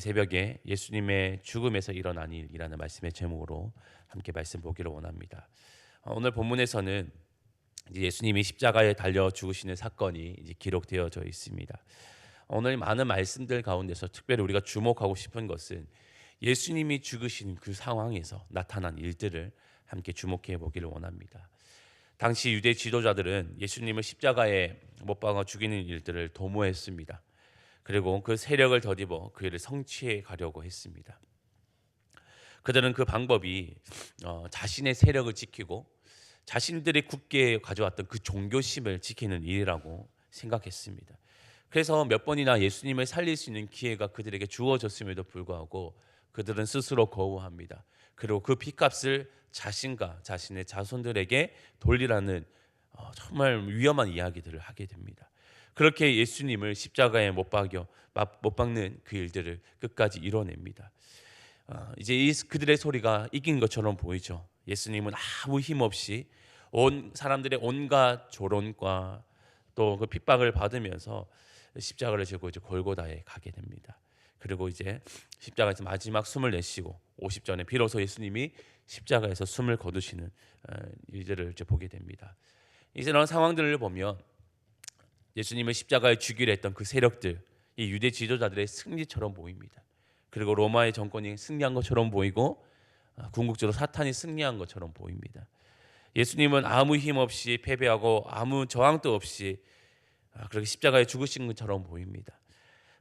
새벽에 예수님의 죽음에서 일어난 일이라는 말씀의 제목으로 함께 말씀 보기를 원합니다. 오늘 본문에서는 이제 예수님이 십자가에 달려 죽으시는 사건이 이제 기록되어져 있습니다. 오늘 많은 말씀들 가운데서 특별히 우리가 주목하고 싶은 것은 예수님이 죽으신 그 상황에서 나타난 일들을 함께 주목해 보기를 원합니다. 당시 유대 지도자들은 예수님을 십자가에 못 박아 죽이는 일들을 도모했습니다. 그리고 그 세력을 덧입어 그 일을 성취해 가려고 했습니다. 그들은 그 방법이 자신의 세력을 지키고 자신들이 굳게 가져왔던 그 종교심을 지키는 일이라고 생각했습니다. 그래서 몇 번이나 예수님을 살릴 수 있는 기회가 그들에게 주어졌음에도 불구하고 그들은 스스로 거부합니다. 그리고 그 핏값을 자신과 자신의 자손들에게 돌리라는 정말 위험한 이야기들을 하게 됩니다. 그렇게 예수님을 십자가에 못 박는 그 일들을 끝까지 이뤄냅니다. 이제 그들의 소리가 이긴 것처럼 보이죠. 예수님은 아무 힘 없이 온 사람들의 온갖 조롱과 또 그 핍박을 받으면서 십자가를 지고 이제 골고다에 가게 됩니다. 그리고 이제 십자가에서 마지막 숨을 내쉬고 50전에 비로소 예수님이 십자가에서 숨을 거두시는 일들을 이제 보게 됩니다. 이제 이런 상황들을 보면 예수님을 십자가에 죽이려 했던 그 세력들, 이 유대 지도자들의 승리처럼 보입니다. 그리고 로마의 정권이 승리한 것처럼 보이고 궁극적으로 사탄이 승리한 것처럼 보입니다. 예수님은 아무 힘 없이 패배하고 아무 저항도 없이 그렇게 십자가에 죽으신 것처럼 보입니다.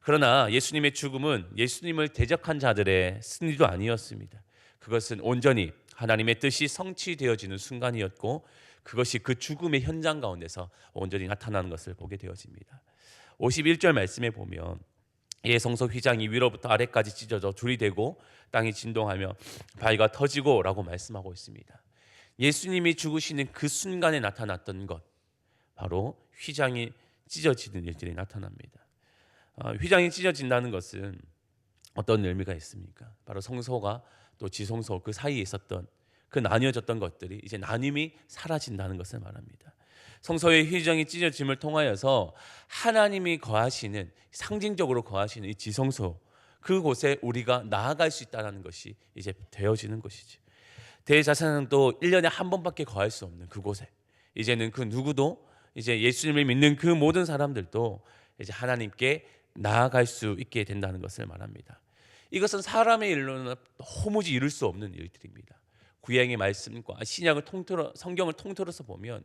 그러나 예수님의 죽음은 예수님을 대적한 자들의 승리도 아니었습니다. 그것은 온전히 하나님의 뜻이 성취되어지는 순간이었고 그것이 그 죽음의 현장 가운데서 온전히 나타나는 것을 보게 되어집니다. 51절 말씀에 보면 예 성소 휘장이 위로부터 아래까지 찢어져 줄이 되고 땅이 진동하며 바위가 터지고 라고 말씀하고 있습니다. 예수님이 죽으시는 그 순간에 나타났던 것 바로 휘장이 찢어지는 일들이 나타납니다. 휘장이 찢어진다는 것은 어떤 의미가 있습니까? 바로 성소가 또 지성소 그 사이에 있었던 그 나뉘어졌던 것들이 이제 나눔이 사라진다는 것을 말합니다. 성소의 휘장이 찢어짐을 통하여서 하나님이 거하시는 상징적으로 거하시는 이 지성소 그곳에 우리가 나아갈 수 있다는 것이 이제 되어지는 것이죠. 대제사장도 1년에 한 번밖에 거할 수 없는 그곳에 이제는 그 누구도 이제 예수님을 믿는 그 모든 사람들도 이제 하나님께 나아갈 수 있게 된다는 것을 말합니다. 이것은 사람의 일로는 도무지 이룰 수 없는 일들입니다. 구약의 말씀과 신약을 성경을 통틀어서 보면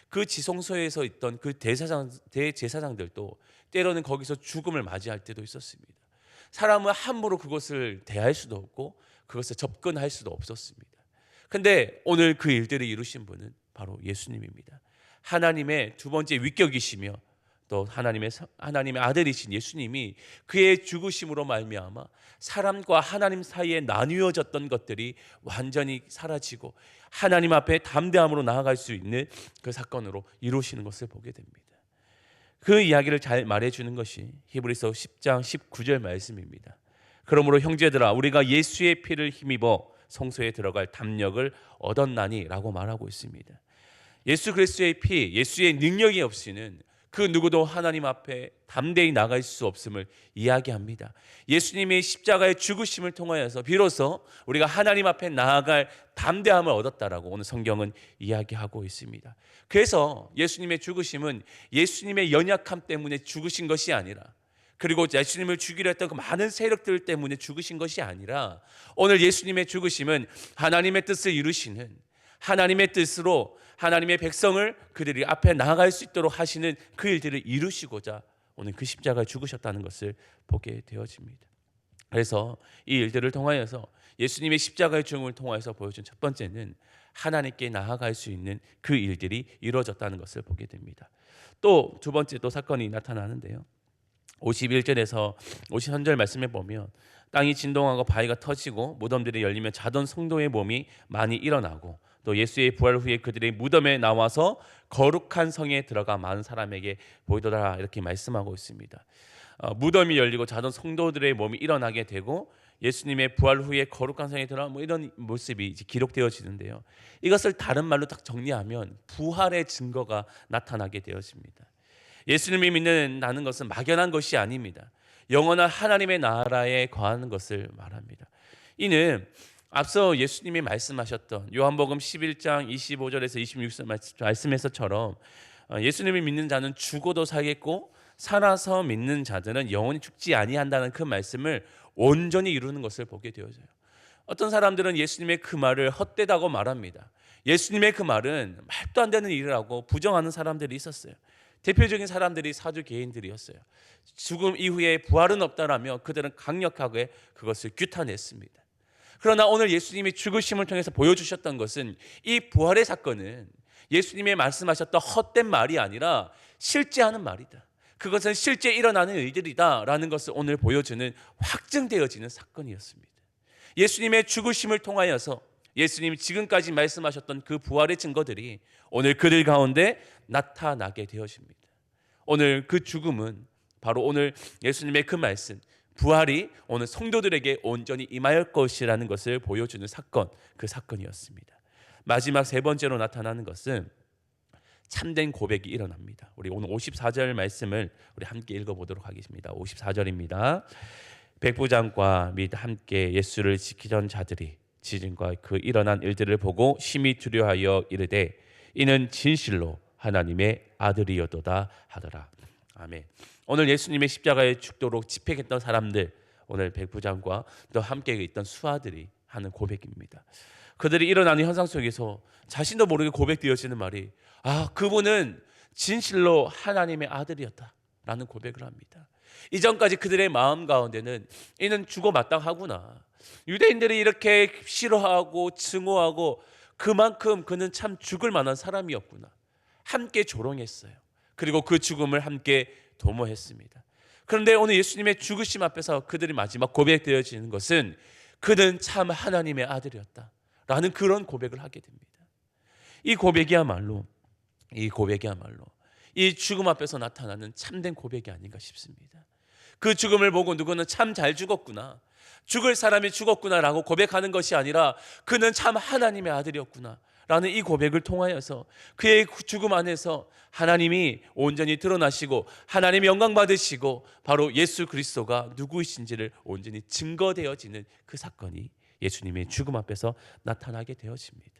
그 지성소에서 있던 그 대제사장들도 때로는 거기서 죽음을 맞이할 때도 있었습니다. 사람은 함부로 그것을 대할 수도 없고 그것에 접근할 수도 없었습니다. 그런데 오늘 그 일들을 이루신 분은 바로 예수님입니다. 하나님의 두 번째 위격이시며 또 하나님의 아들이신 예수님이 그의 죽으심으로 말미암아 사람과 하나님 사이에 나뉘어졌던 것들이 완전히 사라지고 하나님 앞에 담대함으로 나아갈 수 있는 그 사건으로 이루시는 것을 보게 됩니다. 그 이야기를 잘 말해주는 것이 히브리서 10장 19절 말씀입니다. 그러므로 형제들아 우리가 예수의 피를 힘입어 성소에 들어갈 담력을 얻었나니 라고 말하고 있습니다. 예수 그리스도의 피, 예수의 능력이 없이는 그 누구도 하나님 앞에 담대히 나갈 수 없음을 이야기합니다. 예수님의 십자가의 죽으심을 통하여서 비로소 우리가 하나님 앞에 나아갈 담대함을 얻었다라고 오늘 성경은 이야기하고 있습니다. 그래서 예수님의 죽으심은 예수님의 연약함 때문에 죽으신 것이 아니라 그리고 예수님을 죽이려 했던 그 많은 세력들 때문에 죽으신 것이 아니라 오늘 예수님의 죽으심은 하나님의 뜻을 이루시는 하나님의 뜻으로 하나님의 백성을 그들이 앞에 나아갈 수 있도록 하시는 그 일들을 이루시고자 오늘 그 십자가에 죽으셨다는 것을 보게 되어집니다. 그래서 이 일들을 통하여서 예수님의 십자가의 죽음을 통하여서 보여준 첫 번째는 하나님께 나아갈 수 있는 그 일들이 이루어졌다는 것을 보게 됩니다. 또 두 번째 또 사건이 나타나는데요. 51절에서 53절 말씀에 보면 땅이 진동하고 바위가 터지고 무덤들이 열리며 자던 성도의 몸이 많이 일어나고 또 예수의 부활 후에 그들의 무덤에 나와서 거룩한 성에 들어가 많은 사람에게 보이더라 이렇게 말씀하고 있습니다. 무덤이 열리고 자던 성도들의 몸이 일어나게 되고 예수님의 부활 후에 거룩한 성에 들어가 이런 모습이 이제 기록되어지는데요. 이것을 다른 말로 딱 정리하면 부활의 증거가 나타나게 되어집니다. 예수님이 믿는다는 것은 막연한 것이 아닙니다. 영원한 하나님의 나라에 거하는 것을 말합니다. 이는 앞서 예수님이 말씀하셨던 요한복음 11장 25절에서 26절 말씀에서처럼 예수님을 믿는 자는 죽어도 살겠고 살아서 믿는 자들은 영원히 죽지 아니한다는 그 말씀을 온전히 이루는 것을 보게 되어져요. 어떤 사람들은 예수님의 그 말을 헛되다고 말합니다. 예수님의 그 말은 말도 안 되는 일이라고 부정하는 사람들이 있었어요. 대표적인 사람들이 사두개인들이었어요. 죽음 이후에 부활은 없다라며 그들은 강력하게 그것을 규탄했습니다. 그러나 오늘 예수님이 죽으심을 통해서 보여주셨던 것은 이 부활의 사건은 예수님의 말씀하셨던 헛된 말이 아니라 실제하는 말이다. 그것은 실제 일어나는 일들이다라는 것을 오늘 보여주는 확증되어지는 사건이었습니다. 예수님의 죽으심을 통하여서 예수님이 지금까지 말씀하셨던 그 부활의 증거들이 오늘 그들 가운데 나타나게 되어집니다. 오늘 그 죽음은 바로 오늘 예수님의 그 말씀, 부활이 오늘 성도들에게 온전히 임할 것이라는 것을 보여주는 사건, 그 사건이었습니다. 마지막 세 번째로 나타나는 것은 참된 고백이 일어납니다. 우리 오늘 54절 말씀을 우리 함께 읽어보도록 하겠습니다. 54절입니다. 백부장과 및 함께 예수를 지키던 자들이 지진과 그 일어난 일들을 보고 심히 두려워하여 이르되 이는 진실로 하나님의 아들이었도다 하더라. 아멘. 오늘 예수님의 십자가에 죽도록 집행했던 사람들, 오늘 백부장과 또 함께 있던 수하들이 하는 고백입니다. 그들이 일어나는 현상 속에서 자신도 모르게 고백되어지는 말이 그분은 진실로 하나님의 아들이었다라는 고백을 합니다. 이전까지 그들의 마음 가운데는 이는 죽어 마땅하구나. 유대인들이 이렇게 싫어하고 증오하고 그만큼 그는 참 죽을 만한 사람이었구나. 함께 조롱했어요. 그리고 그 죽음을 함께 도모했습니다. 그런데 오늘 예수님의 죽으심 앞에서 그들이 마지막 고백되어지는 것은 그는 참 하나님의 아들이었다라는 그런 고백을 하게 됩니다. 이 고백이야말로 이 죽음 앞에서 나타나는 참된 고백이 아닌가 싶습니다. 그 죽음을 보고 누구는 참 잘 죽었구나, 죽을 사람이 죽었구나라고 고백하는 것이 아니라 그는 참 하나님의 아들이었구나 라는 이 고백을 통하여서 그의 죽음 안에서 하나님이 온전히 드러나시고 하나님의 영광 받으시고 바로 예수 그리스도가 누구이신지를 온전히 증거되어지는 그 사건이 예수님의 죽음 앞에서 나타나게 되어집니다.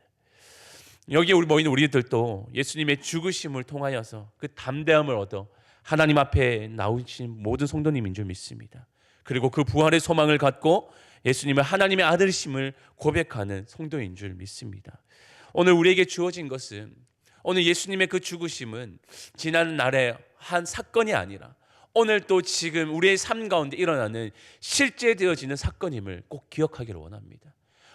여기 우리 모이는 우리들도 예수님의 죽으심을 통하여서 그 담대함을 얻어 하나님 앞에 나오신 모든 성도님인 줄 믿습니다. 그리고 그 부활의 소망을 갖고 예수님을 하나님의 아들이심을 고백하는 성도인 줄 믿습니다. 오늘 우리에게 주어진 것은 오늘 예수님의 그 죽으심은 지난 날의 한 사건이 아니라 오늘 또 지금 우리의 삶 가운데 일어나는 실제 되어지는 사건임을 꼭 기억하기를 원합니다.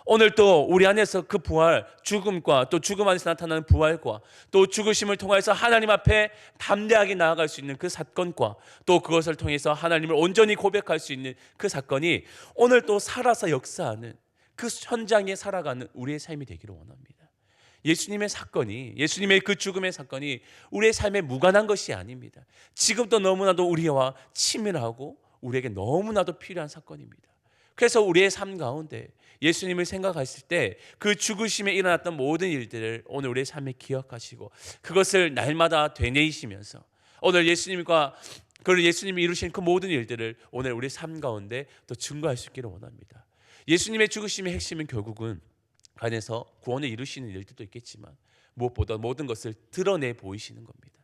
오늘 또 우리 안에서 그 부활, 죽음과 또 죽음 안에서 나타나는 부활과 또 죽으심을 통해서 하나님 앞에 담대하게 나아갈 수 있는 그 사건과 또 그것을 통해서 하나님을 온전히 고백할 수 있는 그 사건이 오늘 또 살아서 역사하는 그 현장에 살아가는 우리의 삶이 되기를 원합니다. 예수님의 사건이, 예수님의 그 죽음의 사건이 우리의 삶에 무관한 것이 아닙니다. 지금도 너무나도 우리와 친밀하고 우리에게 너무나도 필요한 사건입니다. 그래서 우리의 삶 가운데 예수님을 생각했을 때 그 죽으심에 일어났던 모든 일들을 오늘 우리의 삶에 기억하시고 그것을 날마다 되뇌이시면서 오늘 예수님과 그 예수님이 이루신 그 모든 일들을 오늘 우리 삶 가운데 또 증거할 수 있기를 원합니다. 예수님의 죽으심의 핵심은 결국은 안에서 구원을 이루시는 일들도 있겠지만 무엇보다 모든 것을 드러내 보이시는 겁니다.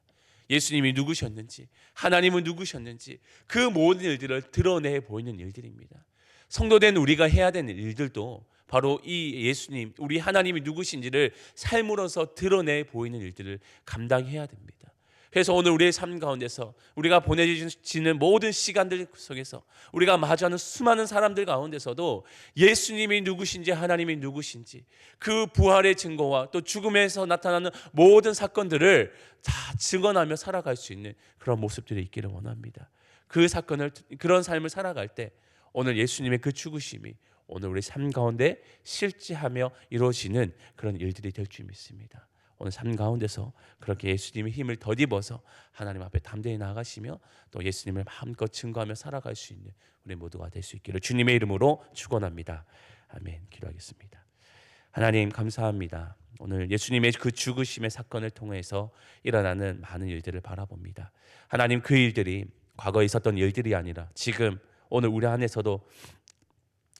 예수님이 누구셨는지, 하나님은 누구셨는지 그 모든 일들을 드러내 보이는 일들입니다. 성도된 우리가 해야 되는 일들도 바로 이 예수님, 우리 하나님이 누구신지를 삶으로서 드러내 보이는 일들을 감당해야 됩니다. 그래서 오늘 우리의 삶 가운데서 우리가 보내지는 모든 시간들 속에서 우리가 마주하는 수많은 사람들 가운데서도 예수님이 누구신지 하나님이 누구신지 그 부활의 증거와 또 죽음에서 나타나는 모든 사건들을 다 증언하며 살아갈 수 있는 그런 모습들이 있기를 원합니다. 그 사건을, 그런 삶을 살아갈 때 오늘 예수님의 그 죽으심이 오늘 우리 삶 가운데 실제하며 이루어지는 그런 일들이 될 줄 믿습니다. 오늘 삶 가운데서 그렇게 예수님의 힘을 덧입어서 하나님 앞에 담대히 나아가시며 또 예수님을 마음껏 증거하며 살아갈 수 있는 우리 모두가 될 수 있기를 주님의 이름으로 축원합니다. 아멘. 기도하겠습니다. 하나님 감사합니다. 오늘 예수님의 그 죽으심의 사건을 통해서 일어나는 많은 일들을 바라봅니다. 하나님 그 일들이 과거에 있었던 일들이 아니라 지금 오늘 우리 안에서도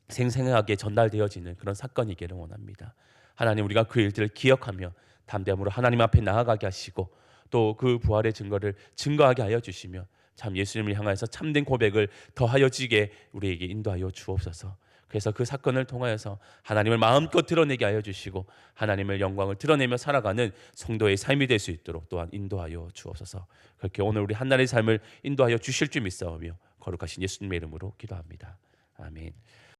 생생하게 전달되어지는 그런 사건이기를 원합니다. 하나님, 우리가 그 일들을 기억하며 담대함으로 하나님 앞에 나아가게 하시고 또 그 부활의 증거를 증거하게 하여 주시며 참 예수님을 향해서 참된 고백을 더하여지게 우리에게 인도하여 주옵소서. 그래서 그 사건을 통하여서 하나님을 마음껏 드러내게 하여 주시고 하나님의 영광을 드러내며 살아가는 성도의 삶이 될 수 있도록 또한 인도하여 주옵소서. 그렇게 오늘 우리 한날의 삶을 인도하여 주실 줄 믿사오며 거룩하신 예수님의 이름으로 기도합니다. 아멘.